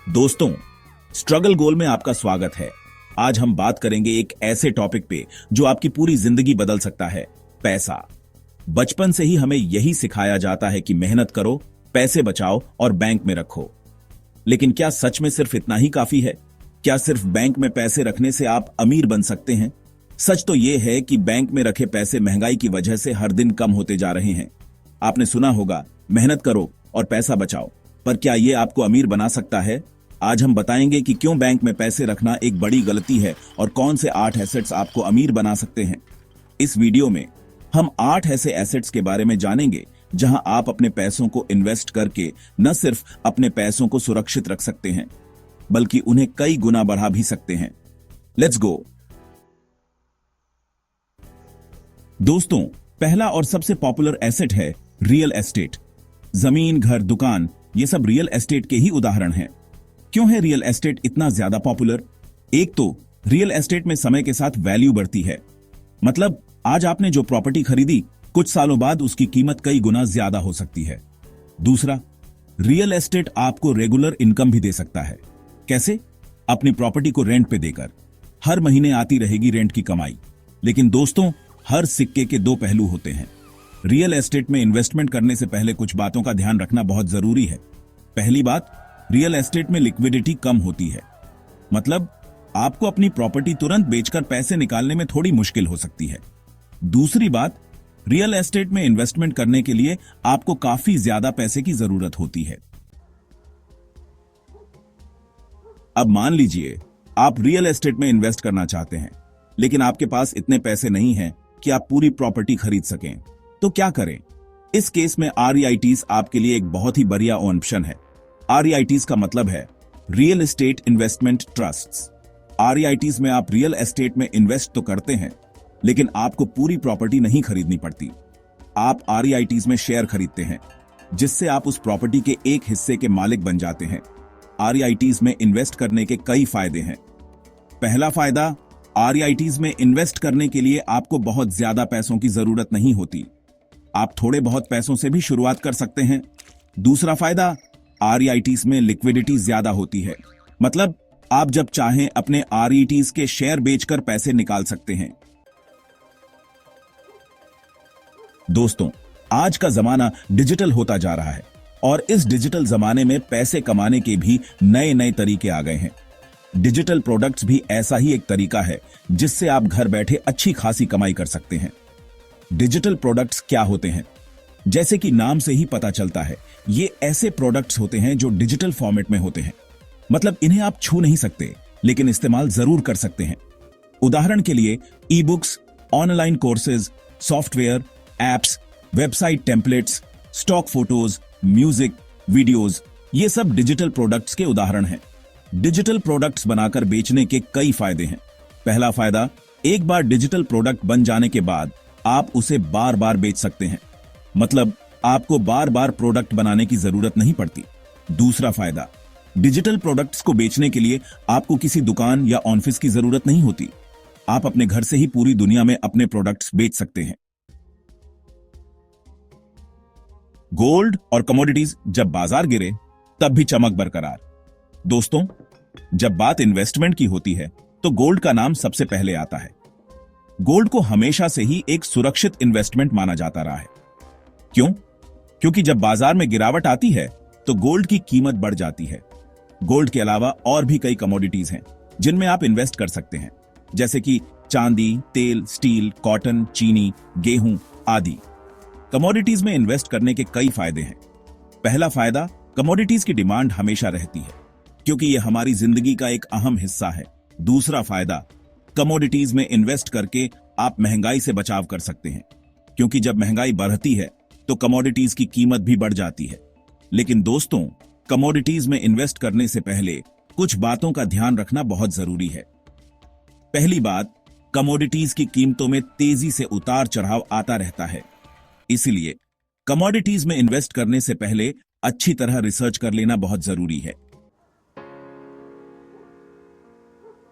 दोस्तों, स्ट्रगल गोल में आपका स्वागत है। आज हम बात करेंगे एक ऐसे टॉपिक पे जो आपकी पूरी जिंदगी बदल सकता है, पैसा। बचपन से ही हमें यही सिखाया जाता है कि मेहनत करो, पैसे बचाओ और बैंक में रखो। लेकिन क्या सच में सिर्फ इतना ही काफी है? क्या सिर्फ बैंक में पैसे रखने से आप अमीर बन सकते हैं? सच तो यह है कि बैंक में रखे पैसे महंगाई की वजह से हर दिन कम होते जा रहे हैं। आपने सुना होगा, मेहनत करो और पैसा बचाओ, पर क्या यह आपको अमीर बना सकता है? आज हम बताएंगे कि क्यों बैंक में पैसे रखना एक बड़ी गलती है और कौन से 8 एसेट्स आपको अमीर बना सकते हैं। इस वीडियो में हम 8 ऐसे एसेट्स के बारे में जानेंगे जहां आप अपने पैसों को इन्वेस्ट करके न सिर्फ अपने पैसों को सुरक्षित रख सकते हैं, बल्कि उन्हें कई गुना बढ़ा भी सकते हैं। Let's go. दोस्तों, पहला और सबसे पॉपुलर एसेट है रियल एस्टेट। जमीन, घर, दुकान, ये सब रियल एस्टेट के ही उदाहरण हैं। क्यों है रियल एस्टेट इतना ज्यादा पॉपुलर? एक तो रियल एस्टेट में समय के साथ वैल्यू बढ़ती है। मतलब आज आपने जो प्रॉपर्टी खरीदी, कुछ सालों बाद उसकी कीमत कई गुना ज्यादा हो सकती है। दूसरा, रियल एस्टेट आपको रेगुलर इनकम भी दे सकता है। कैसे? अपनी प्रॉपर्टी को रेंट पे देकर हर महीने आती रहेगी रेंट की कमाई। लेकिन दोस्तों, हर सिक्के के दो पहलू होते हैं। रियल एस्टेट में इन्वेस्टमेंट करने से पहले कुछ बातों का ध्यान रखना बहुत जरूरी है। पहली बात, रियल एस्टेट में लिक्विडिटी कम होती है। मतलब आपको अपनी प्रॉपर्टी तुरंत बेचकर पैसे निकालने में थोड़ी मुश्किल हो सकती है। दूसरी बात, रियल एस्टेट में इन्वेस्टमेंट करने के लिए आपको काफी ज्यादा पैसे की जरूरत होती है। अब मान लीजिए आप रियल एस्टेट में इन्वेस्ट करना चाहते हैं, लेकिन आपके पास इतने पैसे नहीं हैं कि आप पूरी प्रॉपर्टी खरीद सकें। तो क्या करें? इस केस में REITs आपके लिए एक बहुत ही बढ़िया ऑप्शन है। REITs का मतलब है real estate investment trusts. REITs में आप रियल एस्टेट में इन्वेस्ट तो करते हैं, लेकिन आपको पूरी प्रॉपर्टी नहीं खरीदनी पड़ती। आप REITs में शेयर खरीदते हैं, जिससे आप उस प्रॉपर्टी के एक हिस्से के मालिक बन जाते हैं। REITs में इन्वेस्ट करने के कई फायदे हैं। पहला फायदा, REITs में इन्वेस्ट करने के लिए आपको बहुत ज्यादा पैसों की जरूरत नहीं होती। आप थोड़े बहुत पैसों से भी शुरुआत कर सकते हैं। दूसरा फायदा, REITs में लिक्विडिटी ज्यादा होती है। मतलब आप जब चाहें अपने REITs के शेयर बेचकर पैसे निकाल सकते हैं। दोस्तों, आज का जमाना डिजिटल होता जा रहा है और इस डिजिटल जमाने में पैसे कमाने के भी नए नए तरीके आ गए हैं। डिजिटल प्रोडक्ट्स भी ऐसा ही एक तरीका है जिससे आप घर बैठे अच्छी खासी कमाई कर सकते हैं। डिजिटल प्रोडक्ट्स क्या होते हैं? जैसे कि नाम से ही पता चलता है, ये ऐसे प्रोडक्ट्स होते हैं जो डिजिटल फॉर्मेट में होते हैं। मतलब इन्हें आप छू नहीं सकते, लेकिन इस्तेमाल जरूर कर सकते हैं। उदाहरण के लिए e books, online courses, software, apps, website templates, stock photos, music, videos, ये सब डिजिटल प्रोडक्ट्स के उदाहरण हैं। डिजिटल प्रोडक्ट्स बनाकर बेचने के कई फायदे हैं। पहला फायदा, एक बार डिजिटल प्रोडक्ट बन जाने के बाद आप उसे बार बार बेच सकते हैं। मतलब आपको बार बार प्रोडक्ट बनाने की जरूरत नहीं पड़ती। दूसरा फायदा, डिजिटल प्रोडक्ट्स को बेचने के लिए आपको किसी दुकान या ऑफिस की जरूरत नहीं होती। आप अपने घर से ही पूरी दुनिया में अपने प्रोडक्ट्स बेच सकते हैं। गोल्ड और कमोडिटीज जब बाजार गिरे, तब भी चमक बरकरार। दोस्तों, जब बात इन्वेस्टमेंट की होती है तो गोल्ड का नाम सबसे पहले आता है। गोल्ड को हमेशा से ही एक सुरक्षित इन्वेस्टमेंट माना जाता रहा है। क्यों? क्योंकि जब बाजार में गिरावट आती है तो गोल्ड की कीमत बढ़ जाती है। गोल्ड के अलावा और भी कई कमोडिटीज हैं जिनमें आप इन्वेस्ट कर सकते हैं, जैसे कि चांदी, तेल, स्टील, कॉटन, चीनी, गेहूं आदि। कमोडिटीज में इन्वेस्ट करने के कई फायदे हैं। पहला फायदा, कमोडिटीज की डिमांड हमेशा रहती है, क्योंकि यह हमारी जिंदगी का एक अहम हिस्सा है। दूसरा फायदा, कमोडिटीज में इन्वेस्ट करके आप महंगाई से बचाव कर सकते हैं, क्योंकि जब महंगाई बढ़ती है तो कमोडिटीज की कीमत भी बढ़ जाती है। लेकिन दोस्तों, कमोडिटीज में इन्वेस्ट करने से पहले कुछ बातों का ध्यान रखना बहुत जरूरी है। पहली बात, कमोडिटीज की कीमतों में तेजी से उतार चढ़ाव आता रहता है। इसलिए कमोडिटीज में इन्वेस्ट करने से पहले अच्छी तरह रिसर्च कर लेना बहुत जरूरी है।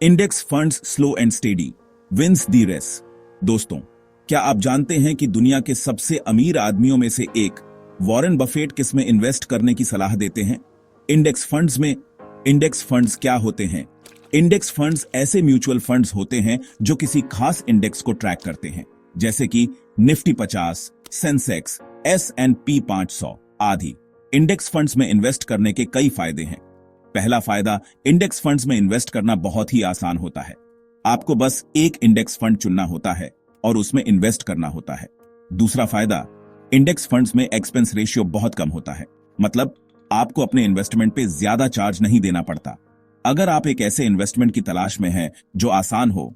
Index funds slow and steady wins the race. दोस्तों, क्या आप जानते हैं कि दुनिया के सबसे अमीर आदमियों में से एक वॉरेन बफेट किस में इन्वेस्ट करने की सलाह देते हैं? इंडेक्स फंड्स में। इंडेक्स फंड्स क्या होते हैं? इंडेक्स फंड्स ऐसे म्यूचुअल फंड्स होते हैं जो किसी खास इंडेक्स को ट्रैक करते हैं, जैसे कि निफ्टी 50, सेंसेक्स, S&P 500 आदि। इंडेक्स फंड्स में इन्वेस्ट करने के कई फायदे हैं। पहला फायदा, इंडेक्स फंड्स में इन्वेस्ट करना बहुत ही आसान होता है। आपको बस एक इंडेक्स फंड चुनना होता है और उसमें इन्वेस्ट करना होता है। दूसरा फायदा, इंडेक्स फंड्स में एक्सपेंस रेशियो बहुत कम होता है, मतलब आपको अपने इन्वेस्टमेंट पे ज्यादा चार्ज नहीं देना पड़ता। अगर आप एक ऐसे इन्वेस्टमेंट की तलाश में हैं जो आसान हो,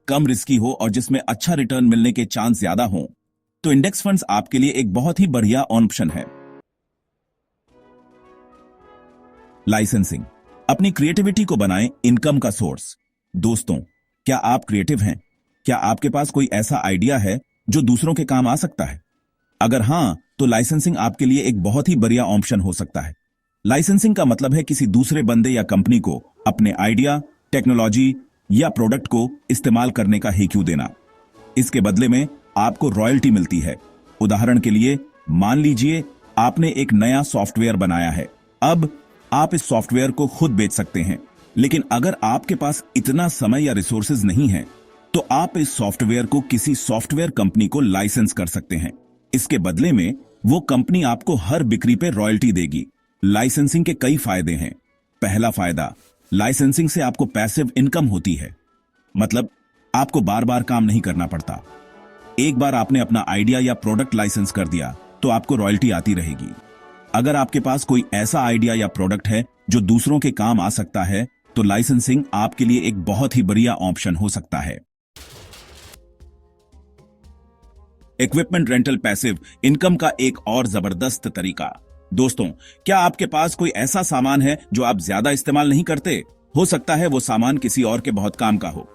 कम रिस्की हो और जिसमें अच्छा रिटर्न मिलने के चांस ज्यादा हो, तो इंडेक्स फंड्स आपके लिए एक बहुत ही बढ़िया ऑप्शन है। लाइसेंसिंग, अपनी क्रिएटिविटी को बनाएं इनकम का सोर्स। दोस्तों, क्या आप क्रिएटिव हैं? क्या आपके पास कोई ऐसा आइडिया है जो दूसरों के काम आ सकता है? अगर हां, तो लाइसेंसिंग आपके लिए एक बहुत ही बढ़िया ऑप्शन हो सकता है। लाइसेंसिंग का मतलब है किसी दूसरे बंदे या कंपनी को अपने आइडिया, टेक्नोलॉजी या प्रोडक्ट को इस्तेमाल करने का हेतु देना। इसके बदले में आपको रॉयल्टी मिलती है। उदाहरण के लिए, मान लीजिए आपने एक नया सॉफ्टवेयर बनाया है। अब आप इस सॉफ्टवेयर को खुद बेच सकते हैं, लेकिन अगर आपके पास इतना समय या रिसोर्सेज नहीं है, तो आप इस सॉफ्टवेयर को किसी सॉफ्टवेयर कंपनी को लाइसेंस कर सकते हैं। इसके बदले में वो कंपनी आपको हर बिक्री पे रॉयल्टी देगी। लाइसेंसिंग के कई फायदे हैं। पहला फायदा, लाइसेंसिंग से आपको पैसिव इनकम होती है, मतलब आपको बार बार काम नहीं करना पड़ता। एक बार आपने अपना आइडिया या प्रोडक्ट लाइसेंस कर दिया तो आपको रॉयल्टी आती रहेगी। अगर आपके पास कोई ऐसा आइडिया या प्रोडक्ट है जो दूसरों के काम आ सकता है, तो लाइसेंसिंग आपके लिए एक बहुत ही बढ़िया ऑप्शन हो सकता है। इक्विपमेंट रेंटल पैसिव इनकम का एक और जबरदस्त तरीका। दोस्तों, क्या आपके पास कोई ऐसा सामान है जो आप ज्यादा इस्तेमाल नहीं करते? हो सकता है वो सामान किसी और के बहुत काम का हो,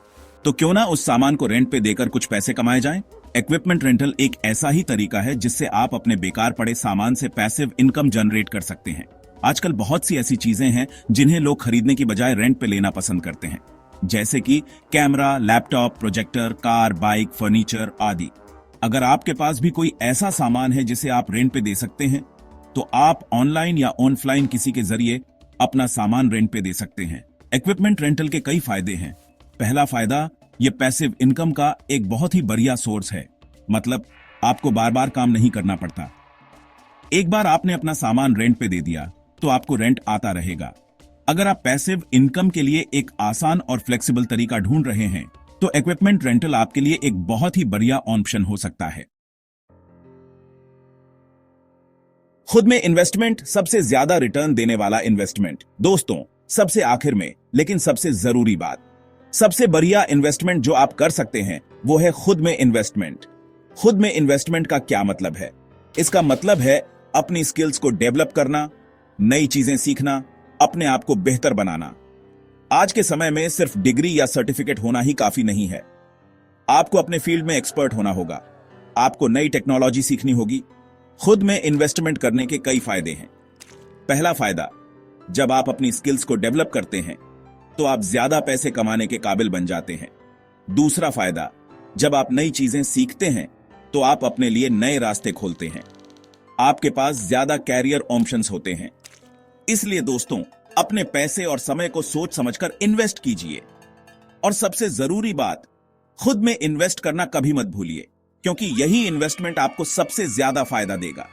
तो क्यों ना उस सामान को रेंट पे देकर कुछ पैसे कमाए जाएं? इक्विपमेंट रेंटल एक ऐसा ही तरीका है जिससे आप अपने बेकार पड़े सामान से पैसिव इनकम जनरेट कर सकते हैं। आजकल बहुत सी ऐसी चीजें हैं जिन्हें लोग खरीदने की बजाय रेंट पे लेना पसंद करते हैं, जैसे कि camera, laptop, projector, car, bike, furniture आदि। अगर आपके पास भी कोई ऐसा सामान है जिसे आप रेंट पे दे सकते हैं, तो आप ऑनलाइन या ऑफलाइन किसी के जरिए अपना सामान रेंट पे दे सकते हैं। इक्विपमेंट रेंटल के कई फायदे हैं। पहला फायदा, यह पैसिव इनकम का एक बहुत ही बढ़िया सोर्स है, मतलब आपको बार बार काम नहीं करना पड़ता। एक बार आपने अपना सामान रेंट पे दे दिया तो आपको रेंट आता रहेगा। अगर आप पैसिव इनकम के लिए एक आसान और फ्लेक्सिबल तरीका ढूंढ रहे हैं, तो इक्विपमेंट रेंटल आपके लिए एक बहुत ही बढ़िया ऑप्शन हो सकता है। खुद में इन्वेस्टमेंट सबसे ज्यादा रिटर्न देने वाला इन्वेस्टमेंट। दोस्तों, सबसे आखिर में लेकिन सबसे जरूरी बात, सबसे बढ़िया इन्वेस्टमेंट जो आप कर सकते हैं वो है खुद में इन्वेस्टमेंट। खुद में इन्वेस्टमेंट का क्या मतलब है? इसका मतलब है अपनी स्किल्स को डेवलप करना, नई चीजें सीखना, अपने आप को बेहतर बनाना। आज के समय में सिर्फ डिग्री या सर्टिफिकेट होना ही काफी नहीं है। आपको अपने फील्ड में एक्सपर्ट होना होगा, आपको नई टेक्नोलॉजी सीखनी होगी। खुद में इन्वेस्टमेंट करने के कई फायदे हैं। पहला फायदा, जब आप अपनी स्किल्स को डेवलप करते हैं तो आप ज्यादा पैसे कमाने के काबिल बन जाते हैं। दूसरा फायदा, जब आप नई चीजें सीखते हैं तो आप अपने लिए नए रास्ते खोलते हैं। आपके पास ज्यादा कैरियर ऑप्शंस होते हैं। इसलिए दोस्तों, अपने पैसे और समय को सोच समझकर इन्वेस्ट कीजिए। और सबसे जरूरी बात, खुद में इन्वेस्ट करना कभी मत भूलिए, क्योंकि यही इन्वेस्टमेंट आपको सबसे ज्यादा फायदा देगा।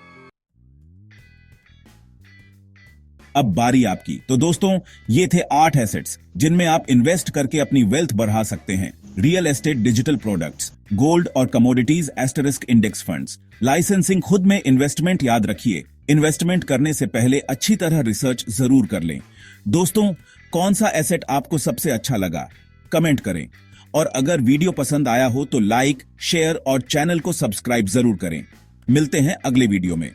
अब बारी आपकी। तो दोस्तों, ये थे 8 एसेट्स जिनमें आप इन्वेस्ट करके अपनी वेल्थ बढ़ा सकते हैं। Real estate, digital products, gold और commodities, asterisk index funds, licensing. खुद में इन्वेस्टमेंट याद रखिए, इन्वेस्टमेंट करने से पहले अच्छी तरह रिसर्च जरूर कर लें। दोस्तों, कौन सा एसेट आपको सबसे अच्छा लगा? कमेंट करें। और अगर वीडियो पसंद आया हो तो लाइक, शेयर और चैनल को सब्सक्राइब जरूर करें। मिलते हैं अगले वीडियो में।